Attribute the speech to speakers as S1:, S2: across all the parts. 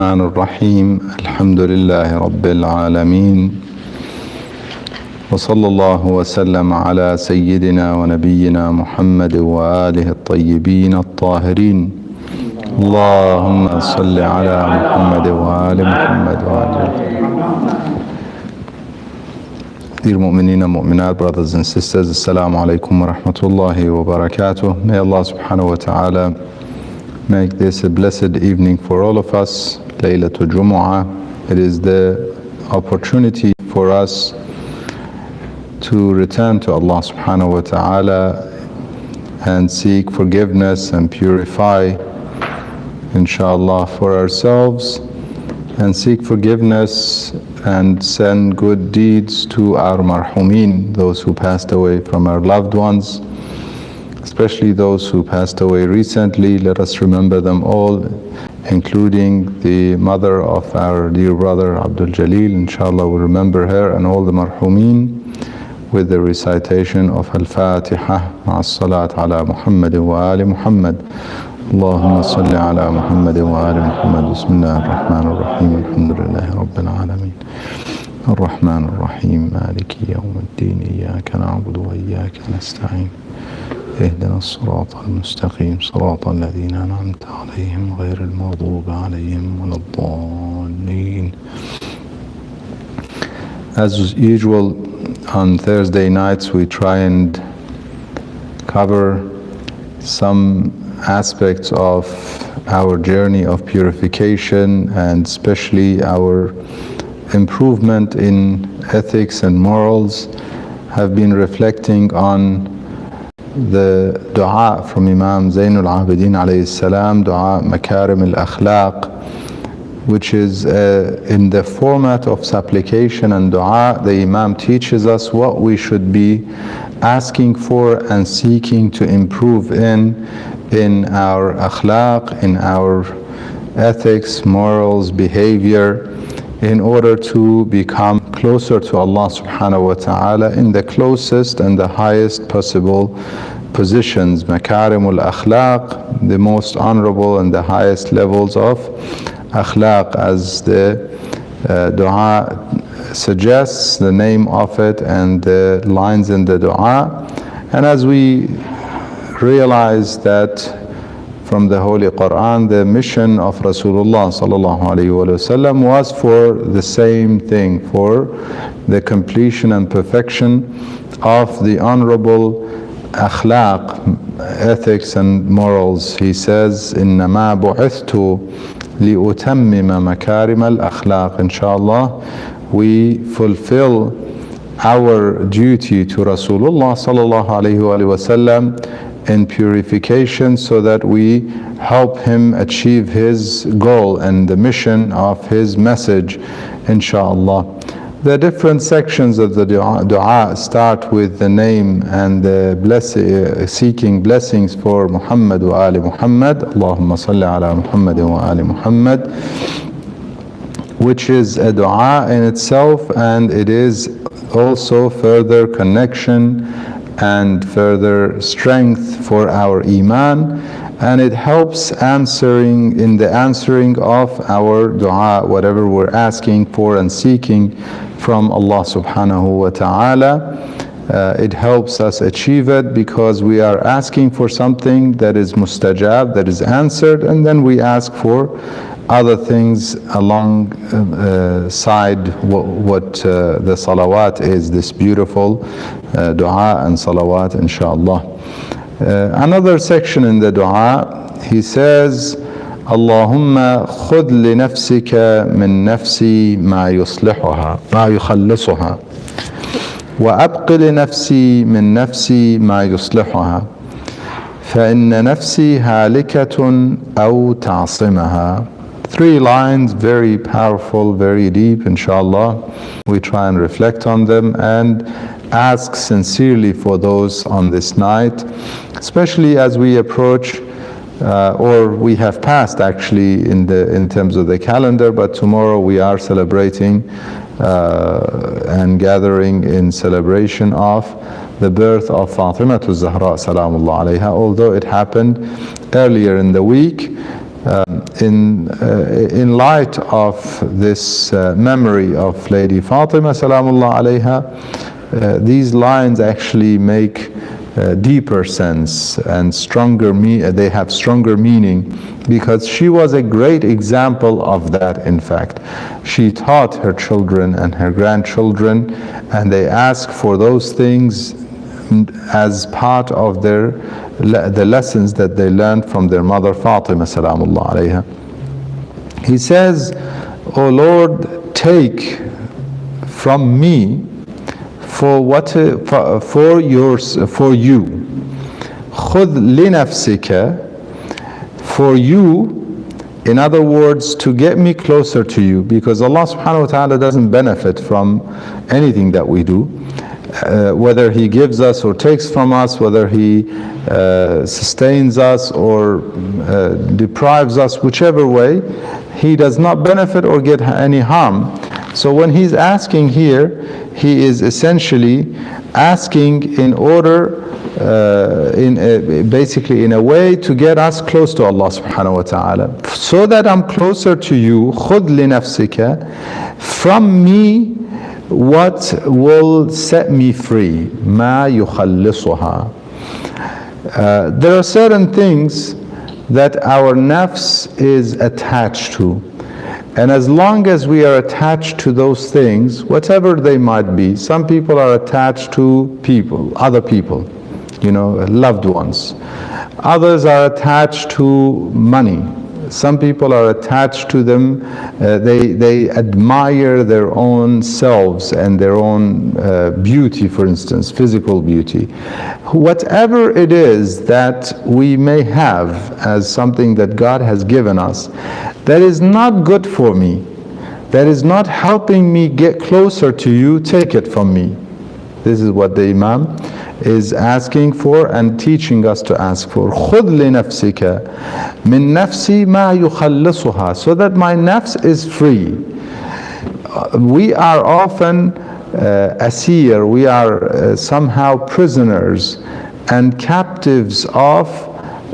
S1: الرحمن الرحيم الحمد لله رب العالمين وصلى الله وسلم على سيدنا ونبينا محمد وآله الطيبين الطاهرين اللهم صل على محمد وآل محمد Dear Mu'mineen and Mu'minat, brothers and sisters, Assalamu alaikum wa rahmatullahi wa barakatuh. May Allah subhanahu wa ta'ala make this a blessed evening for all of us, Laylatul Jumu'ah. It is the opportunity for us to return to Allah subhanahu wa ta'ala and seek forgiveness and purify, inshallah, for ourselves, and seek forgiveness and send good deeds to our marhumin, those who passed away from our loved ones, especially those who passed away recently. Let us remember them all, including the mother of our dear brother Abdul Jalil. Inshallah, we'll remember her and all the marhumin with the recitation of Al-Fatiha ma'as-salat ala Muhammad wa ali Muhammad. اللهم صل على محمد وآل محمد. بسم الله الرحمن الرحيم الحمد لله رب العالمين الرحمن الرحيم مالك يوم الدين إياك نعبد وإياك نستعين اهدنا الصراط المستقيم صراط الذين أنعمت عليهم غير المغضوب عليهم ولا الضالين. As usual, on Thursday nights we try and cover some aspects of our journey of purification, and especially our improvement in ethics and morals. Have been reflecting on the dua from Imam Zainul Abidin alayhi salam, dua Makarim al-Akhlaq, which is in the format of supplication and dua. The Imam teaches us what we should be asking for and seeking to improve in our akhlaq, in our ethics, morals, behavior, in order to become closer to Allah subhanahu wa ta'ala in the closest and the highest possible positions. Makarimul akhlaq, the most honorable and the highest levels of akhlaq, as the dua suggests, the name of it and the lines in the dua. And as we realize that from the Holy Quran, the mission of Rasulullah sallallahu alaihi wasallam was for the same thing, for the completion and perfection of the honorable akhlaq, ethics and morals. He says, إِنَّمَا بُعِثْتُ لِأُتَمِّمَ مَكَارِمَ الْأَخْلَاقِ. Inshallah, we fulfill our duty to Rasulullah sallallahu alaihi wasallam in purification, so that we help him achieve his goal and the mission of his message, inshallah. The different sections of the dua start with the name and the seeking blessings for Muhammad wa ali Muhammad. Allahumma salli ala Muhammad wa ali Muhammad, which is a dua in itself, and it is also further connection and further strength for our iman, and it helps in the answering of our dua, whatever we're asking for and seeking from Allah subhanahu wa ta'ala. It helps us achieve it, because we are asking for something that is mustajab, that is answered, and then we ask for other things alongside what the salawat is, this beautiful dua and salawat, inshallah. Another section in the dua, he says, Allahumma khud li nafsika min nafsi ma yuslihuha, ma yukhallisuha, wa abqi li nafsi min nafsi ma yuslihuha, fa inna nafsi halikatun aw ta'simaha. 3 lines, very powerful, very deep, inshallah. We try and reflect on them and ask sincerely for those on this night, especially as we approach, or we have passed actually in terms of the calendar, but tomorrow we are celebrating and gathering in celebration of the birth of Fatima Zahra salamullah alayha. Although it happened earlier in the week, in light of this memory of Lady Fatima salamullah alayha, these lines actually make deeper sense and stronger they have stronger meaning, because she was a great example of that. In fact, she taught her children and her grandchildren, and they ask for those things as part of the lessons that they learned from their mother Fatima salamullah alayha. He says, "O Lord, take from me for you, خذ لنفسك, for you, in other words, to get me closer to you," because Allah subhanahu wa ta'ala doesn't benefit from anything that we do, whether He gives us or takes from us, whether He sustains us or deprives us, whichever way, He does not benefit or get any harm. So when He's asking here, He is essentially asking in order, basically in a way to get us close to Allah subhanahu wa ta'ala. So that I'm closer to you, خُذْ لِنَفْسِكَ, from me what will set me free, مَا يُخَلِّصُهَا. There are certain things that our nafs is attached to. And as long as we are attached to those things, whatever they might be, some people are attached to people, other people, loved ones. Others are attached to money. Some people are attached to them. They admire their own selves and their own beauty, for instance, physical beauty. Whatever it is that we may have as something that God has given us, that is not good for me, that is not helping me get closer to you, take it from me. This is what the Imam is asking for and teaching us to ask for. خُذْ لِنَفْسِكَ مِن نَفْسِي مَا يُخَلِّصُهَا, so that my nafs is free. We are often asir, we are somehow prisoners and captives of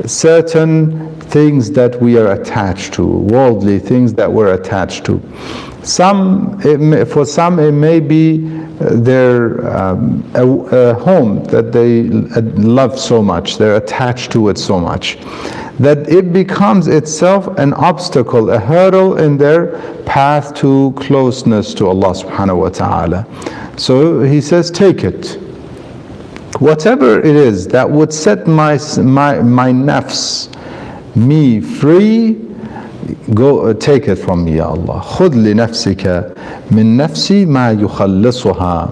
S1: certain things that we are attached to, worldly things that we're attached to. For some it may be their a home that they love so much, they're attached to it so much, that it becomes itself an obstacle, a hurdle in their path to closeness to Allah subhanahu wa ta'ala. So he says, take it. Whatever it is that would set my nafs, me, free, go take it from me, Ya Allah. خُذْ لِنَفْسِكَ مِن نَفْسِي مَا يُخَلِّصُهَا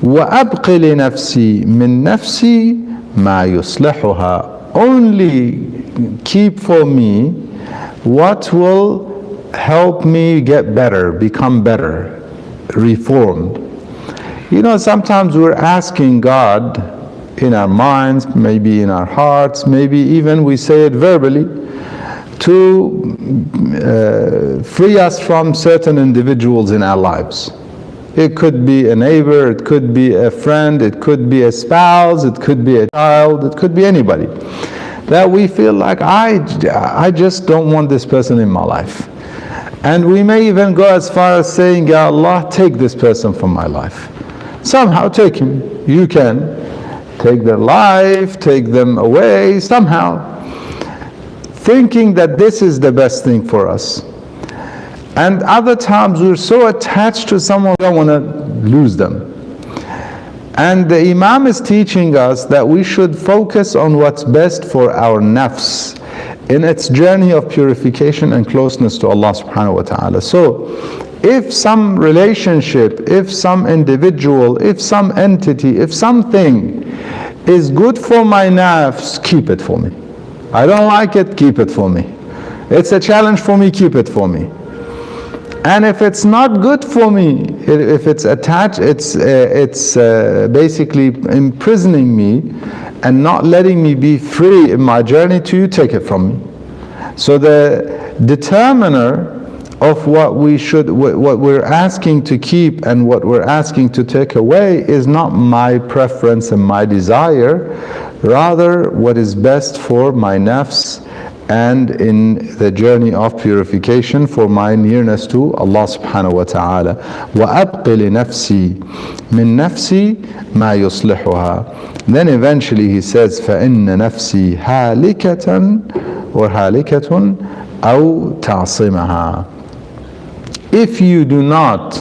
S1: وَأَبْقِ لِنَفْسِي مِن نَفْسِي مَا يُصْلِحُهَا. Only keep for me what will help me get better, become better, reformed. Sometimes we're asking God in our minds, maybe in our hearts, maybe even we say it verbally, to free us from certain individuals in our lives. It could be a neighbor, it could be a friend, it could be a spouse, it could be a child, it could be anybody that we feel like I just don't want this person in my life. And we may even go as far as saying, Ya Allah, take this person from my life. Somehow take him. You can take their life, take them away somehow, thinking that this is the best thing for us. And other times we're so attached to someone, we don't want to lose them. And the Imam is teaching us that we should focus on what's best for our nafs in its journey of purification and closeness to Allah subhanahu wa ta'ala. So if some relationship, if some individual, if some entity, if something is good for my nafs, keep it for me. I don't like it, keep it for me. It's a challenge for me, keep it for me. And if it's not good for me, if it's attached, it's basically imprisoning me and not letting me be free in my journey to you, take it from me. So the determiner of what we're asking to keep and what we're asking to take away is not my preference and my desire, rather what is best for my nafs and in the journey of purification for my nearness to Allah subhanahu wa ta'ala. وَأَبْقِ لِنَفْسِي مِن نَفْسِي مَا يُصْلِحُهَا. Then eventually he says, فَإِنَّ نَفْسِي هَالِكَةً or هَالِكَةٌ أَوْ تَعْصِمَهَا. If you do not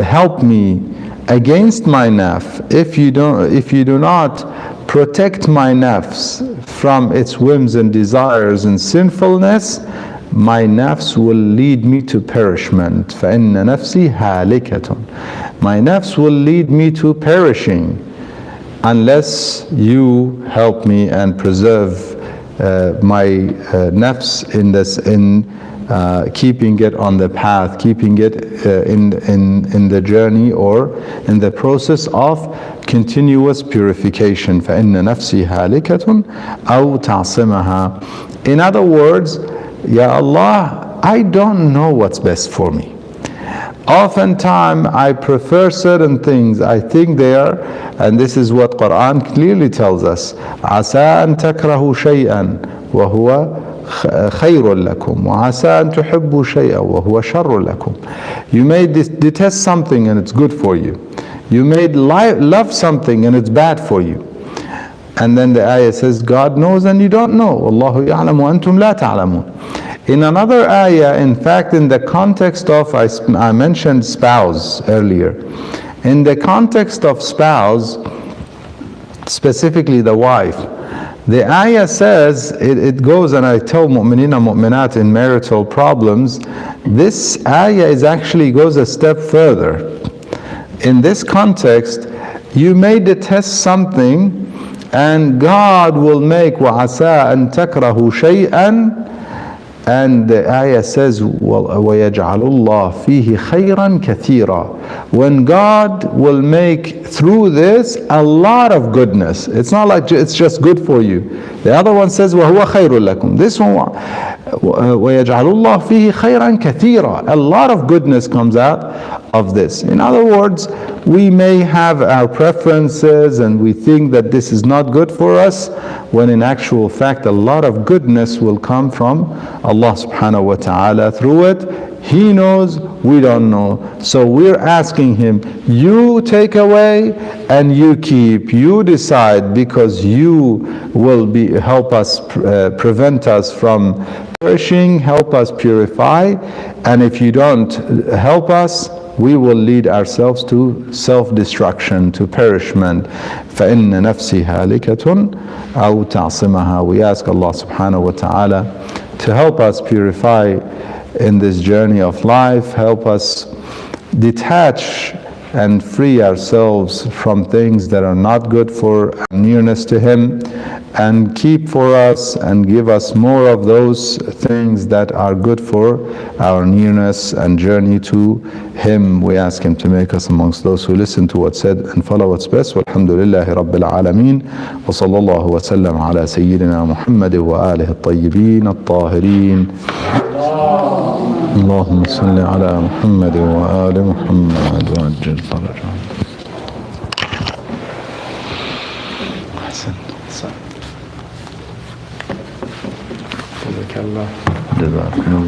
S1: help me against my nafs, if you do not protect my nafs from its whims and desires and sinfulness, my nafs will lead me to perishment. فَإِنَّ نَفْسِي هَالِكَةٌ. My nafs will lead me to perishing unless you help me and preserve my nafs in keeping it on the path, keeping it in the journey or in the process of continuous purification. فَإِنَّ نَفْسِي هَالِكَةٌ أَوْ تَعْصِمَهَا. In other words, Ya Allah, I don't know what's best for me. Oftentimes I prefer certain things, I think they are, and this is what Quran clearly tells us, عَسَىٰ أَن تَكْرَهُ شَيْئًا وَهُوَ خَيْرٌ لَكُمْ وَعَسَىٰ أَن تُحِبُّوا شَيْئًا وَهُوَ شَرٌ لَكُمْ. You may detest something and it's good for you. You may love something and it's bad for you. And then the ayah says, God knows and you don't know. وَاللَّهُ يَعْلَمُ وَأَنْتُمْ لَا تَعْلَمُونَ. In another ayah, in fact, in the context of, I mentioned spouse earlier. In the context of spouse, specifically the wife, the ayah says, it goes, and I tell mu'mineen and mu'minat in marital problems, this ayah actually goes a step further. In this context, you may detest something and God will make وَعَسَىٰ أَن تَكْرَهُ شَيْئًا, and the ayah says وَيَجْعَلُ اللَّهُ فِيهِ خَيْرًا كَثِيرًا. When God will make through this a lot of goodness. It's not like it's just good for you. The other one says وَهُوَ خَيْرٌ لَكُمْ. This one وَيَجْعَلُ اللَّهُ فِيهِ خَيْرًا كَثِيرًا. A lot of goodness comes out of this. In other words, we may have our preferences and we think that this is not good for us, when in actual fact a lot of goodness will come from Allah subhanahu wa ta'ala through it. He knows, we don't know. So we're asking Him, you take away and you keep, you decide, because you will help us, prevent us from perishing, help us purify, and if you don't help us, we will lead ourselves to self-destruction, to perishment. فَإِنَّ نَفْسِي هَالِكَةٌ أَوْ تَعْصِمَهَا. We ask Allah subhanahu wa ta'ala to help us purify in this journey of life, help us detach and free ourselves from things that are not good for our nearness to Him, and keep for us and give us more of those things that are good for our nearness and journey to Him. We ask Him to make us amongst those who listen to what's said and follow what's best. Walhamdulillahi Rabbil Alameen. Wa sallallahu wa sallam ala Sayyidina Muhammad wa alihi at-tayyibin at-tahirin. اللهم صل على محمد وآل محمد وعجل فرجهم. أحسن. جزاك الله.